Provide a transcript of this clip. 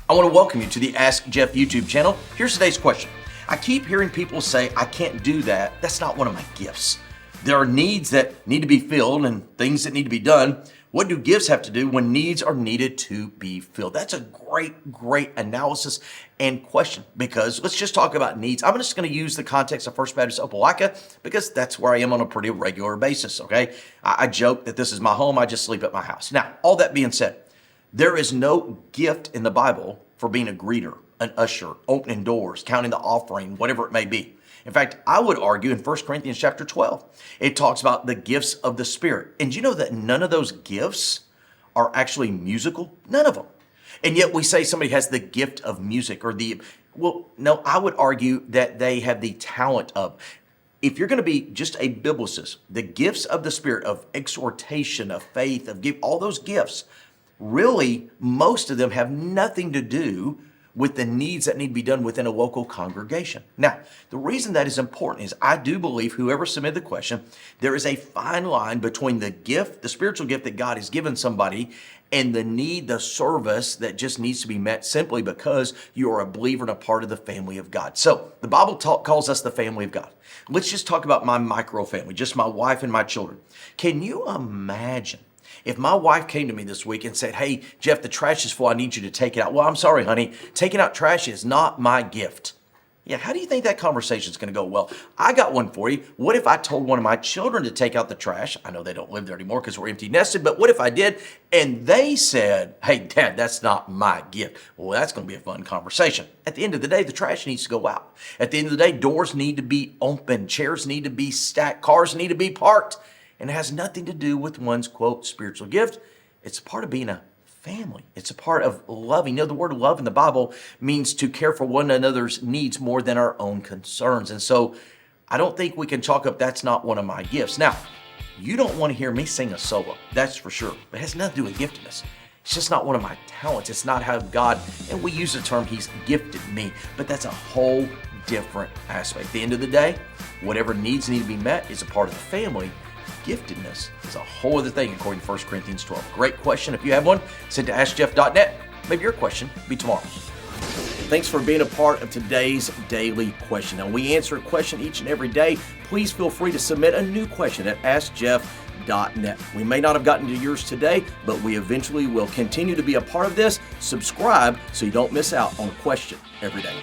I want to welcome you to the Ask Jeff YouTube channel. Here's today's question. I keep hearing people say, I can't do that. That's not one of my gifts. There are needs that need to be filled and things that need to be done. What do gifts have to do when needs are needed to be filled? That's a great analysis and question, because let's just talk about needs. I'm just going to use the context of First Baptist Opelika because that's where I am on a pretty regular basis, okay? I joke that this is my home. I just sleep at my house. Now, all that being said, there is no gift in the Bible for being a greeter, an usher, opening doors, counting the offering, whatever it may be. In fact, I would argue in 1 Corinthians chapter 12, it talks about the gifts of the Spirit. And you know that none of those gifts are actually musical? None of them. And yet we say somebody has the gift of music no, I would argue that they have the talent of. If you're going to be just a biblicist, the gifts of the Spirit, of exhortation, of faith, all those gifts, really, most of them have nothing to do with the needs that need to be done within a local congregation. Now, the reason that is important is I do believe whoever submitted the question, there is a fine line between the gift, the spiritual gift that God has given somebody, and the need, the service that just needs to be met simply because you are a believer and a part of the family of God. So the Bible calls us the family of God. Let's just talk about my micro family, just my wife and my children. Can you imagine if my wife came to me this week and said, hey, Jeff, the trash is full, I need you to take it out. Well, I'm sorry, honey, taking out trash is not my gift. Yeah, how do you think that conversation is going to go? Well, I got one for you. What if I told one of my children to take out the trash? I know they don't live there anymore because we're empty nested, but what if I did? And they said, hey, Dad, that's not my gift. Well, that's going to be a fun conversation. At the end of the day, the trash needs to go out. At the end of the day, doors need to be open, chairs need to be stacked, cars need to be parked. And it has nothing to do with one's, quote, spiritual gift. It's a part of being a family. It's a part of loving. You know, the word love in the Bible means to care for one another's needs more than our own concerns. And so I don't think we can chalk up that's not one of my gifts. Now, you don't want to hear me sing a solo, that's for sure. But it has nothing to do with giftedness. It's just not one of my talents. It's not how God, and we use the term he's gifted me, but that's a whole different aspect. At the end of the day, whatever needs need to be met is a part of the family. Giftedness is a whole other thing according to 1 Corinthians 12. Great question. If you have one, send to AskJeff.net. Maybe your question will be tomorrow's. Thanks for being a part of today's daily question. Now, we answer a question each and every day. Please feel free to submit a new question at AskJeff.net. We may not have gotten to yours today, but we eventually will continue to be a part of this. Subscribe so you don't miss out on a question every day.